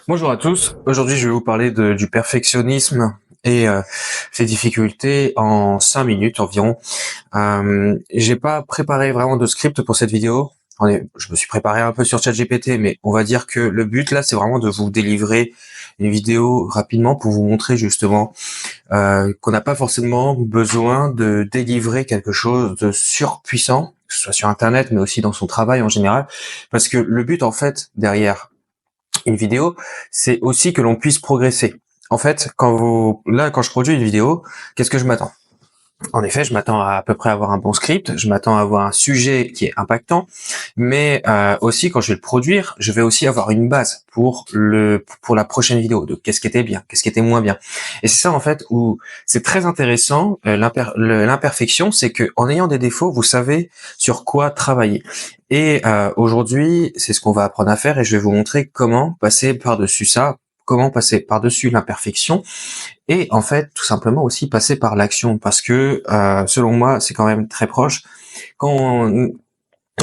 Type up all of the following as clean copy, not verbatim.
Bonjour à tous, aujourd'hui je vais vous parler du perfectionnisme et ses difficultés en 5 minutes environ. J'ai pas préparé vraiment de script pour cette vidéo. Je me suis préparé un peu sur ChatGPT, mais on va dire que le but là c'est vraiment de vous délivrer une vidéo rapidement pour vous montrer justement qu'on n'a pas forcément besoin de délivrer quelque chose de surpuissant, que ce soit sur internet mais aussi dans son travail en général, parce que le but en fait derrière une vidéo, c'est aussi que l'on puisse progresser. En fait, quand je produis une vidéo, qu'est-ce que je m'attends? En effet, je m'attends à peu près avoir un bon script, je m'attends à avoir un sujet qui est impactant, mais aussi quand je vais le produire, je vais aussi avoir une base pour la prochaine vidéo de qu'est-ce qui était bien, qu'est-ce qui était moins bien. Et c'est ça en fait où c'est très intéressant. L'imperfection, c'est que en ayant des défauts, vous savez sur quoi travailler. Et aujourd'hui, c'est ce qu'on va apprendre à faire, et je vais vous montrer comment passer par-dessus ça, comment passer par-dessus l'imperfection et en fait, tout simplement aussi passer par l'action, parce que selon moi, c'est quand même très proche. Quand on,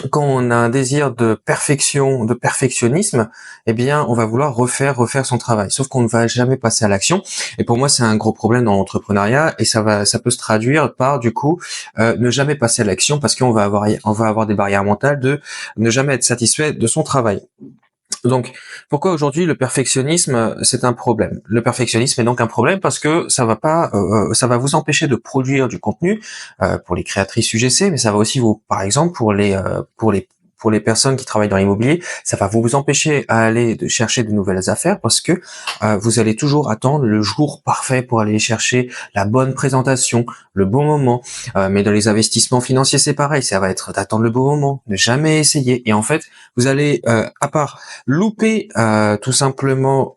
quand on a un désir de perfection, de perfectionnisme, eh bien, on va vouloir refaire son travail. Sauf qu'on ne va jamais passer à l'action. Et pour moi, c'est un gros problème dans l'entrepreneuriat, et ça peut se traduire par du coup ne jamais passer à l'action, parce on va avoir des barrières mentales de ne jamais être satisfait de son travail. Donc, pourquoi aujourd'hui le perfectionnisme c'est un problème? Le perfectionnisme est donc un problème parce que ça va vous empêcher de produire du contenu pour les créatrices UGC, mais ça va aussi par exemple, pour les personnes qui travaillent dans l'immobilier, ça va vous empêcher à aller de chercher de nouvelles affaires parce que vous allez toujours attendre le jour parfait pour aller chercher la bonne présentation, le bon moment. Mais dans les investissements financiers, c'est pareil, ça va être d'attendre le bon moment, ne jamais essayer. Et en fait, vous allez, à part louper tout simplement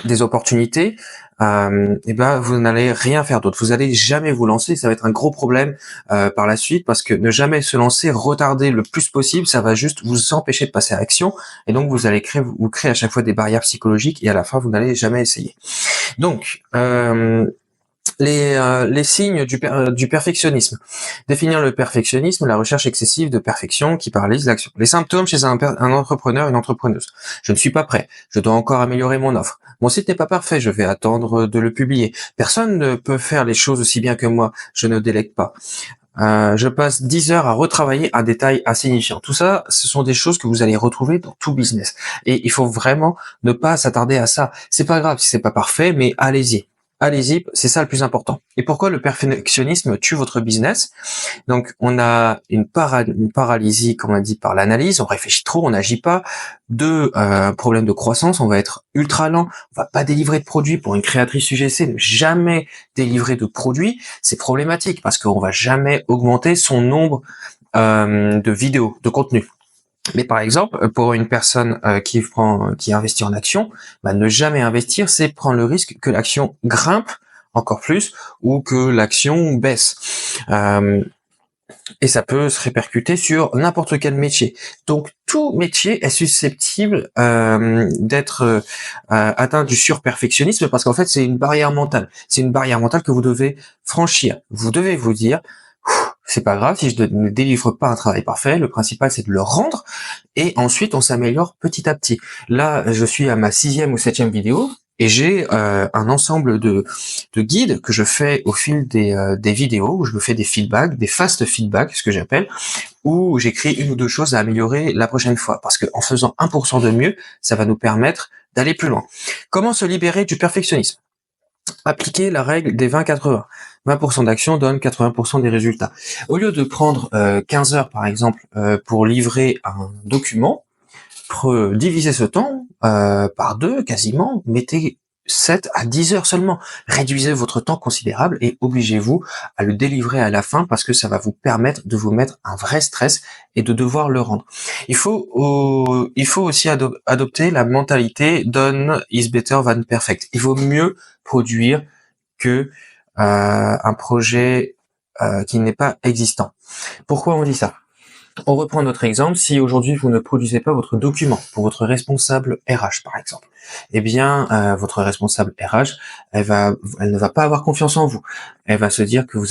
des opportunités, et ben vous n'allez rien faire d'autre. Vous allez jamais vous lancer. Ça va être un gros problème par la suite, parce que ne jamais se lancer, retarder le plus possible, ça va juste vous empêcher de passer à l'action. Et donc vous allez vous créer à chaque fois des barrières psychologiques, et à la fin vous n'allez jamais essayer. Donc les signes du perfectionnisme. Définir le perfectionnisme, la recherche excessive de perfection qui paralyse l'action. Les symptômes chez un entrepreneur, une entrepreneuse. Je ne suis pas prêt. Je dois encore améliorer mon offre. Mon site n'est pas parfait. Je vais attendre de le publier. Personne ne peut faire les choses aussi bien que moi. Je ne délègue pas. Je passe 10 heures à retravailler un détail insignifiant. Tout ça, ce sont des choses que vous allez retrouver dans tout business. Et il faut vraiment ne pas s'attarder à ça. C'est pas grave si c'est pas parfait, mais allez-y. Allez-y, c'est ça le plus important. Et pourquoi le perfectionnisme tue votre business? Donc, on a une paralysie, comme on a dit, par l'analyse. On réfléchit trop, on n'agit pas. Deux, problème de croissance. On va être ultra lent. On va pas délivrer de produits. Pour une créatrice UGC, ne jamais délivrer de produits, c'est problématique parce qu'on va jamais augmenter son nombre de vidéos, de contenu. Mais par exemple, pour une personne qui investit en action, bah, ne jamais investir, c'est prendre le risque que l'action grimpe encore plus ou que l'action baisse. Et ça peut se répercuter sur n'importe quel métier. Donc tout métier est susceptible d'être atteint du surperfectionnisme, parce qu'en fait c'est une barrière mentale. C'est une barrière mentale que vous devez franchir. Vous devez vous dire, c'est pas grave si je ne délivre pas un travail parfait, le principal c'est de le rendre, et ensuite on s'améliore petit à petit. Là, je suis à ma 6e ou 7e vidéo, et j'ai un ensemble de guides que je fais au fil des vidéos, où je me fais des feedbacks, des fast feedbacks, ce que j'appelle, où j'écris une ou deux choses à améliorer la prochaine fois, parce que en faisant 1% de mieux, ça va nous permettre d'aller plus loin. Comment se libérer du perfectionnisme? Appliquer la règle des 20-80. 20% d'action donne 80% des résultats. Au lieu de prendre 15 heures par exemple pour livrer un document, divisez ce temps par deux quasiment, mettez 7 à 10 heures seulement. Réduisez votre temps considérable et obligez-vous à le délivrer à la fin, parce que ça va vous permettre de vous mettre un vrai stress et de devoir le rendre. Il faut aussi adopter la mentalité done is better than perfect. Il vaut mieux produire que un projet qui n'est pas existant. Pourquoi on dit ça? On reprend notre exemple. Si aujourd'hui vous ne produisez pas votre document pour votre responsable RH par exemple, eh bien votre responsable RH, elle ne va pas avoir confiance en vous. Elle va se dire que vous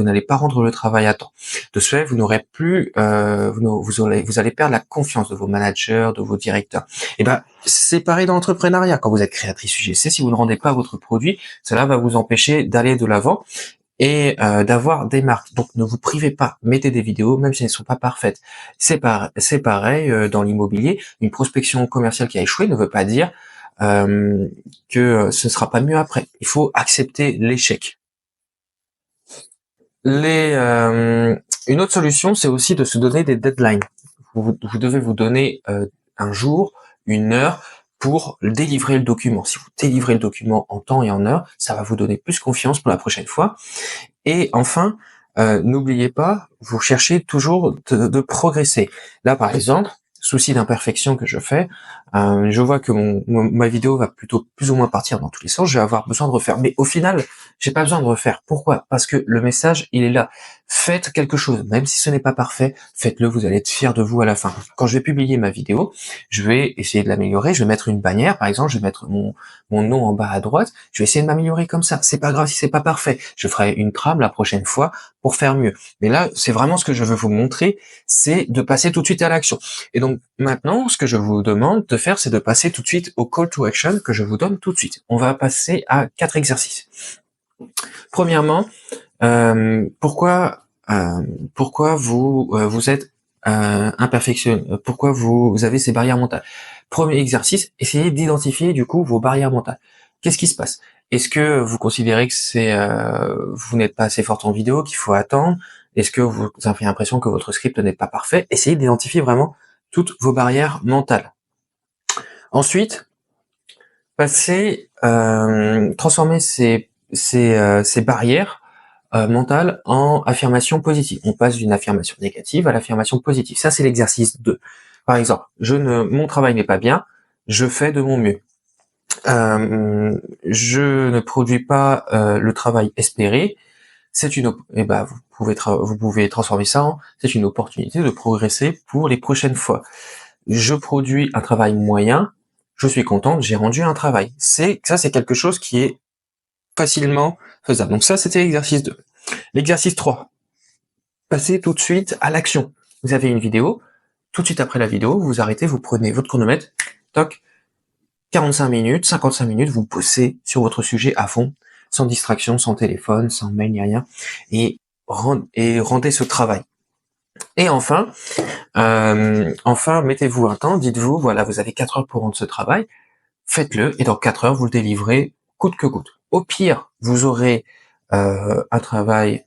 n'allez pas rendre le travail à temps. De ce fait, vous n'aurez plus, vous allez perdre la confiance de vos managers, de vos directeurs. Et ben c'est pareil dans l'entrepreneuriat. Quand vous êtes créatrice UGC, si vous ne rendez pas votre produit, cela va vous empêcher d'aller de l'avant et d'avoir des marques. Donc ne vous privez pas, mettez des vidéos, même si elles ne sont pas parfaites. C'est pareil dans l'immobilier. Une prospection commerciale qui a échoué ne veut pas dire que ce ne sera pas mieux après. Il faut accepter l'échec. Une autre solution, c'est aussi de se donner des deadlines. Vous devez vous donner un jour, une heure pour délivrer le document. Si vous délivrez le document en temps et en heure, ça va vous donner plus confiance pour la prochaine fois. Et enfin, n'oubliez pas, vous cherchez toujours de progresser. Là, par exemple, souci d'imperfection que je fais, je vois que ma vidéo va plutôt plus ou moins partir dans tous les sens, je vais avoir besoin de refaire. Mais au final, j'ai pas besoin de refaire. Pourquoi? Parce que le message, il est là. Faites quelque chose, même si ce n'est pas parfait, faites-le, vous allez être fiers de vous à la fin. Quand je vais publier ma vidéo, je vais essayer de l'améliorer, je vais mettre une bannière, par exemple, je vais mettre mon nom en bas à droite, je vais essayer de m'améliorer comme ça. C'est pas grave si c'est pas parfait. Je ferai une trame la prochaine fois pour faire mieux. Mais là, c'est vraiment ce que je veux vous montrer, c'est de passer tout de suite à l'action. Et donc, maintenant, ce que je vous demande de faire, c'est de passer tout de suite au call to action que je vous donne tout de suite. On va passer à 4 exercices. Premièrement, pourquoi vous êtes imperfectionniste, pourquoi vous avez ces barrières mentales. Premier exercice, essayez d'identifier du coup vos barrières mentales. Qu'est-ce qui se passe? Est-ce que vous considérez que vous n'êtes pas assez forte en vidéo, qu'il faut attendre? Est-ce que vous avez l'impression que votre script n'est pas parfait? Essayez d'identifier vraiment toutes vos barrières mentales. Ensuite, transformer ces barrières mentales en affirmation positive. On passe d'une affirmation négative à l'affirmation positive. Ça, c'est l'exercice 2. Par exemple, mon travail n'est pas bien, je fais de mon mieux. Je ne produis pas le travail espéré. Vous pouvez transformer ça en c'est une opportunité de progresser pour les prochaines fois. Je produis un travail moyen, je suis contente, j'ai rendu un travail. C'est quelque chose qui est facilement faisable. Donc ça, c'était l'exercice 2. L'exercice 3. Passez tout de suite à l'action. Vous avez une vidéo, tout de suite après la vidéo, vous arrêtez, vous prenez votre chronomètre, toc, 45 minutes, 55 minutes, vous bossez sur votre sujet à fond, sans distraction, sans téléphone, sans mail, ni rien, et rendez ce travail. Et enfin, mettez-vous un temps, dites-vous, voilà, vous avez 4 heures pour rendre ce travail, faites-le, et dans 4 heures, vous le délivrez coûte que coûte. Au pire, vous aurez un travail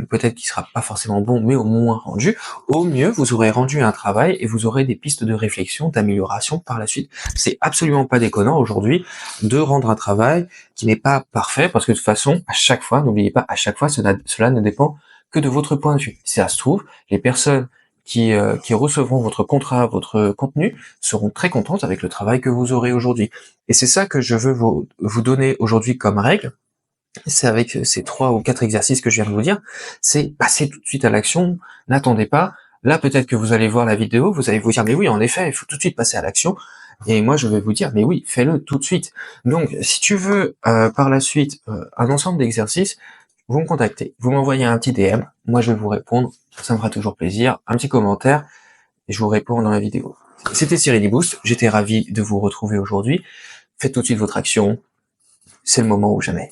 peut-être qui sera pas forcément bon, mais au moins rendu. Au mieux, vous aurez rendu un travail et vous aurez des pistes de réflexion, d'amélioration par la suite. C'est absolument pas déconnant aujourd'hui de rendre un travail qui n'est pas parfait, parce que de toute façon, à chaque fois, n'oubliez pas, à chaque fois, cela ne dépend que de votre point de vue. Si ça se trouve, les personnes qui recevront votre contrat, votre contenu, seront très contentes avec le travail que vous aurez aujourd'hui. Et c'est ça que je veux vous donner aujourd'hui comme règle. C'est avec ces 3 ou 4 exercices que je viens de vous dire, c'est passer tout de suite à l'action, n'attendez pas. Là, peut-être que vous allez voir la vidéo, vous allez vous dire, mais oui, en effet, il faut tout de suite passer à l'action. Et moi, je vais vous dire, mais oui, fais-le tout de suite. Donc, si tu veux, par la suite, un ensemble d'exercices, vous me contactez, vous m'envoyez un petit DM, moi je vais vous répondre, ça me fera toujours plaisir, un petit commentaire, et je vous réponds dans la vidéo. C'était Cyril Boost, j'étais ravi de vous retrouver aujourd'hui. Faites tout de suite votre action, c'est le moment ou jamais.